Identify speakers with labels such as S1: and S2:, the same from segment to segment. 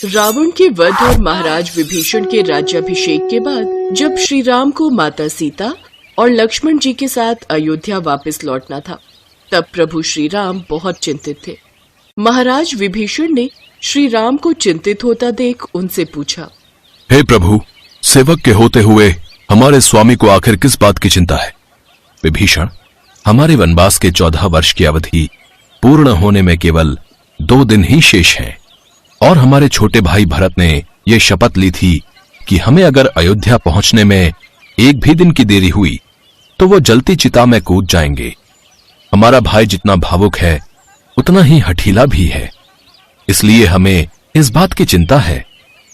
S1: रावण के वध और महाराज विभीषण के राज्याभिषेक के बाद जब श्री राम को माता सीता और लक्ष्मण जी के साथ अयोध्या वापस लौटना था, तब प्रभु श्री राम बहुत चिंतित थे। महाराज विभीषण ने श्री राम को चिंतित होता देख उनसे पूछा,
S2: हे प्रभु, सेवक के होते हुए हमारे स्वामी को आखिर किस बात की चिंता है? विभीषण, हमारे वनवास के 14 वर्ष की अवधि पूर्ण होने में केवल 2 दिन ही शेष हैं, और हमारे छोटे भाई भरत ने यह शपथ ली थी कि हमें अगर अयोध्या पहुंचने में 1 भी दिन की देरी हुई तो वो जलती चिता में कूद जाएंगे। हमारा भाई जितना भावुक है उतना ही हठीला भी है, इसलिए हमें इस बात की चिंता है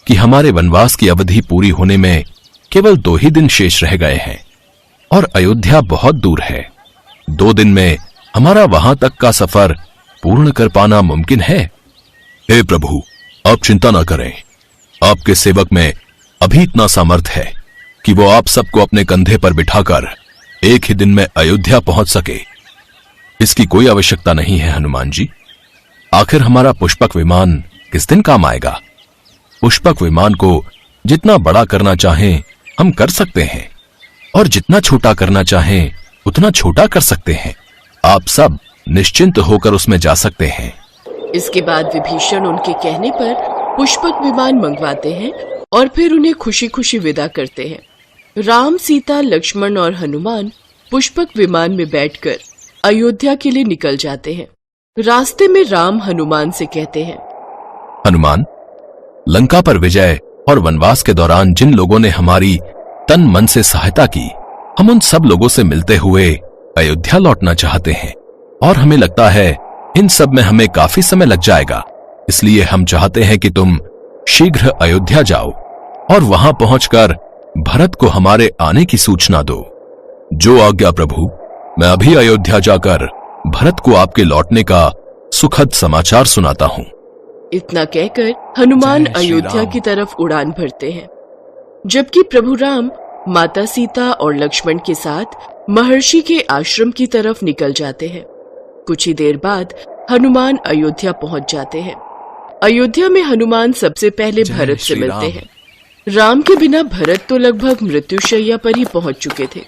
S2: कि हमारे वनवास की अवधि पूरी होने में केवल 2 ही दिन शेष रह गए हैं और अयोध्या बहुत दूर है। 2 दिन में हमारा वहां तक का सफर पूर्ण कर पाना मुमकिन है। हे प्रभु, आप चिंता न करें। आपके सेवक में अभी इतना सामर्थ्य है कि वो आप सबको अपने कंधे पर बिठाकर 1 ही दिन में अयोध्या पहुंच सके। इसकी कोई आवश्यकता नहीं है हनुमान जी। आखिर हमारा पुष्पक विमान किस दिन काम आएगा? पुष्पक विमान को जितना बड़ा करना चाहें हम कर सकते हैं, और जितना छोटा करना चाहें उतना छोटा कर सकते हैं। आप सब निश्चिंत होकर उसमें जा सकते हैं।
S1: इसके बाद विभीषण उनके कहने पर पुष्पक विमान मंगवाते हैं और फिर उन्हें खुशी खुशी विदा करते हैं। राम, सीता, लक्ष्मण और हनुमान पुष्पक विमान में बैठकर अयोध्या के लिए निकल जाते हैं। रास्ते में राम हनुमान से कहते हैं,
S2: हनुमान, लंका पर विजय और वनवास के दौरान जिन लोगों ने हमारी तन मन से सहायता की, हम उन सब लोगों से मिलते हुए अयोध्या लौटना चाहते हैं, और हमें लगता है इन सब में हमें काफी समय लग जाएगा। इसलिए हम चाहते हैं कि तुम शीघ्र अयोध्या जाओ और वहां पहुंचकर भरत को हमारे आने की सूचना दो। जो आज्ञा प्रभु। मैं अभी अयोध्या जाकर भरत को आपके लौटने का सुखद समाचार सुनाता हूं।
S1: इतना कहकर हनुमान अयोध्या की तरफ उड़ान भरते हैं, जबकि प्रभु राम माता सीता और लक्ष्मण के साथ महर्षि के आश्रम की तरफ निकल जाते हैं। कुछ ही देर बाद हनुमान अयोध्या पहुंच जाते हैं। अयोध्या में हनुमान सबसे पहले भरत से मिलते हैं। राम के बिना भरत तो लगभग मृत्युशैया पर ही पहुंच चुके थे।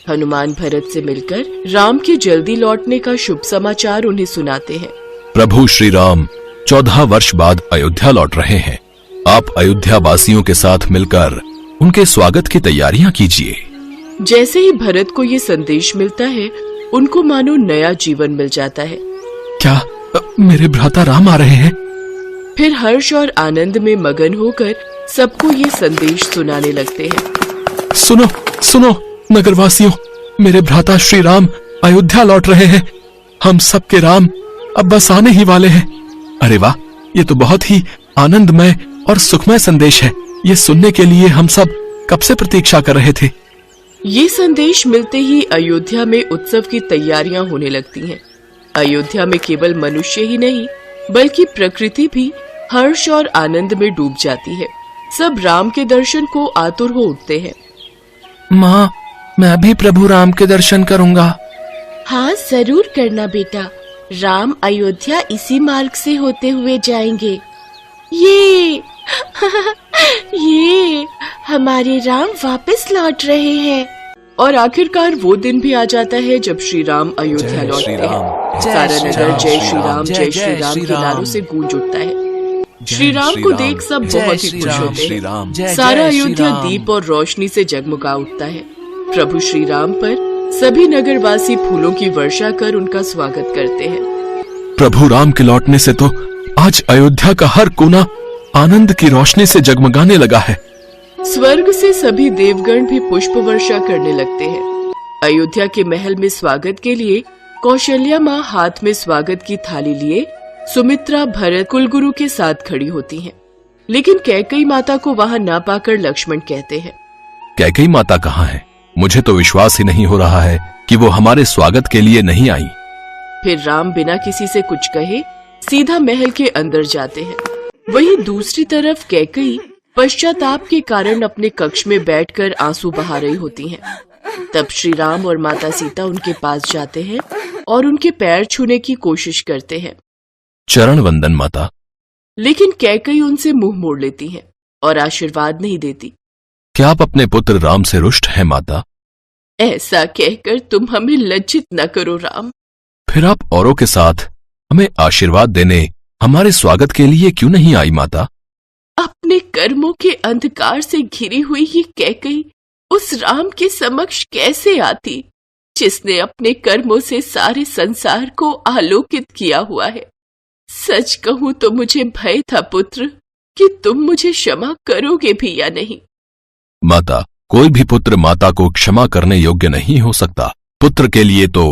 S1: हनुमान भरत से मिलकर राम के जल्दी लौटने का शुभ समाचार उन्हें सुनाते हैं।
S2: प्रभु श्री राम 14 वर्ष बाद अयोध्या लौट रहे हैं। आप अयोध्या वासियों के साथ मिलकर उनके स्वागत की तैयारियां कीजिए।
S1: जैसे ही भरत को ये संदेश मिलता है, उनको मानो नया जीवन मिल जाता है।
S2: क्या मेरे भ्राता राम आ रहे हैं?
S1: फिर हर्ष और आनंद में मगन होकर सबको ये संदेश सुनाने लगते हैं।
S2: सुनो सुनो नगरवासियों, मेरे भ्राता श्री राम अयोध्या लौट रहे हैं। हम सबके राम अब बस आने ही वाले हैं। अरे वाह, ये तो बहुत ही आनंदमय और सुखमय संदेश है। ये सुनने के लिए हम सब कब से प्रतीक्षा कर रहे थे।
S1: ये संदेश मिलते ही अयोध्या में उत्सव की तैयारियां होने लगती हैं। अयोध्या में केवल मनुष्य ही नहीं बल्कि प्रकृति भी हर्ष और आनंद में डूब जाती है। सब राम के दर्शन को आतुर हो उठते हैं।
S3: माँ, मैं भी प्रभु राम के दर्शन करूंगा।
S4: हाँ, जरूर करना बेटा। राम अयोध्या इसी मार्ग से होते हुए जाएंगे। ये ये हमारे राम वापस लौट रहे हैं।
S1: और आखिरकार वो दिन भी आ जाता है जब श्री राम अयोध्या लौटते हैं। सारा नगर जय श्री राम जय श्री राम के नारों से गूंज उठता है। श्री राम को देख सब बहुत ही खुश होते हैं। सारा अयोध्या दीप और रोशनी से जगमगा उठता है। प्रभु श्री राम पर सभी नगरवासी फूलों की वर्षा कर उनका स्वागत करते हैं।
S2: प्रभु राम के लौटने से तो आज अयोध्या का हर कोना आनंद की रोशनी से जगमगाने लगा है।
S1: स्वर्ग से सभी देवगण भी पुष्प वर्षा करने लगते हैं। अयोध्या के महल में स्वागत के लिए कौशल्या माँ हाथ में स्वागत की थाली लिए सुमित्रा, भरत, कुलगुरु के साथ खड़ी होती हैं। लेकिन कैकेयी माता को वहाँ ना पाकर लक्ष्मण कहते हैं,
S2: कैकेयी माता कहाँ है? मुझे तो विश्वास ही नहीं हो रहा है कि वो हमारे स्वागत के लिए नहीं आई।
S1: फिर राम बिना किसी से कुछ कहे सीधा महल के अंदर जाते हैं। वहीं दूसरी तरफ कैकेयी पश्चाताप के कारण अपने कक्ष में बैठकर आंसू बहा रही होती हैं। तब श्री राम और माता सीता उनके पास जाते हैं और उनके पैर छूने की कोशिश करते हैं।
S2: चरण वंदन माता,
S1: लेकिन कैकई उनसे मुंह मोड़ लेती हैं और आशीर्वाद नहीं देती।
S2: क्या आप अपने पुत्र राम से रुष्ट हैं माता?
S1: ऐसा कहकर तुम हमें लज्जित न करो राम।
S2: फिर आप औरों के साथ हमें आशीर्वाद देने हमारे स्वागत के लिए क्यों नहीं आई माता?
S1: अपने कर्मों के अंधकार से घिरी हुई ये कैकई उस राम के समक्ष कैसे आती जिसने अपने कर्मों से सारे संसार को आलोकित किया हुआ है। सच कहूं तो मुझे भय था पुत्र कि तुम मुझे क्षमा करोगे भी या नहीं।
S2: माता, कोई भी पुत्र माता को क्षमा करने योग्य नहीं हो सकता। पुत्र के लिए तो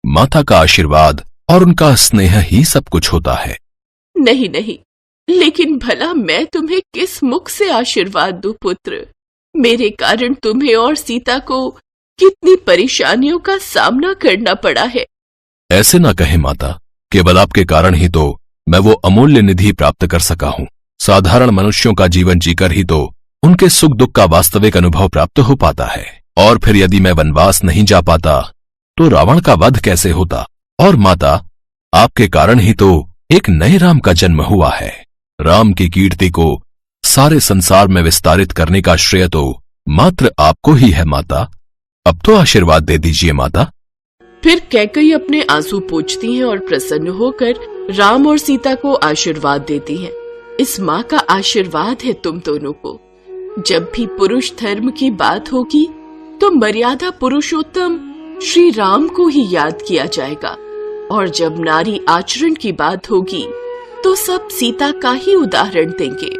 S2: माता का आशीर्वाद और उनका स्नेह ही सब कुछ होता है।
S1: नहीं नहीं, लेकिन भला मैं तुम्हें किस मुख से आशीर्वाद दूं पुत्र? मेरे कारण तुम्हें और सीता को कितनी परेशानियों का सामना करना पड़ा है।
S2: ऐसे ना कहे माता, केवल आपके कारण ही तो मैं वो अमूल्य निधि प्राप्त कर सका हूँ। साधारण मनुष्यों का जीवन जीकर ही तो उनके सुख दुख का वास्तविक अनुभव प्राप्त हो पाता है। और फिर यदि मैं वनवास नहीं जा पाता तो रावण का वध कैसे होता? और माता, आपके कारण ही तो एक नए राम का जन्म हुआ है। राम की कीर्ति को सारे संसार में विस्तारित करने का श्रेय तो मात्र आपको ही है माता। अब तो आशीर्वाद दे दीजिए माता।
S1: फिर कैकई अपने आंसू पोंछती हैं और प्रसन्न होकर राम और सीता को आशीर्वाद देती हैं। इस माँ का आशीर्वाद है तुम दोनों को। जब भी पुरुष धर्म की बात होगी तो मर्यादा पुरुषोत्तम श्री राम को ही याद किया जाएगा, और जब नारी आचरण की बात होगी तो सब सीता का ही उदाहरण देंगे।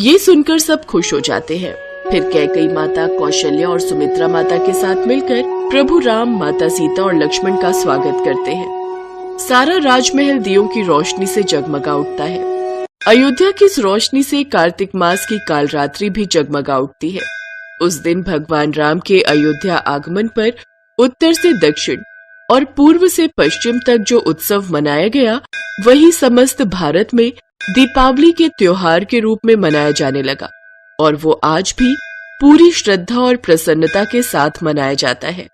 S1: ये सुनकर सब खुश हो जाते हैं। फिर कैकई माता कौशल्या और सुमित्रा माता के साथ मिलकर प्रभु राम, माता सीता और लक्ष्मण का स्वागत करते हैं। सारा राजमहल दियों की रोशनी से जगमगा उठता है। अयोध्या की इस रोशनी से कार्तिक मास की कालरात्रि भी जगमगा उठती है। उस दिन भगवान राम के अयोध्या आगमन पर उत्तर से दक्षिण और पूर्व से पश्चिम तक जो उत्सव मनाया गया, वही समस्त भारत में दीपावली के त्योहार के रूप में मनाया जाने लगा, और वो आज भी पूरी श्रद्धा और प्रसन्नता के साथ मनाया जाता है।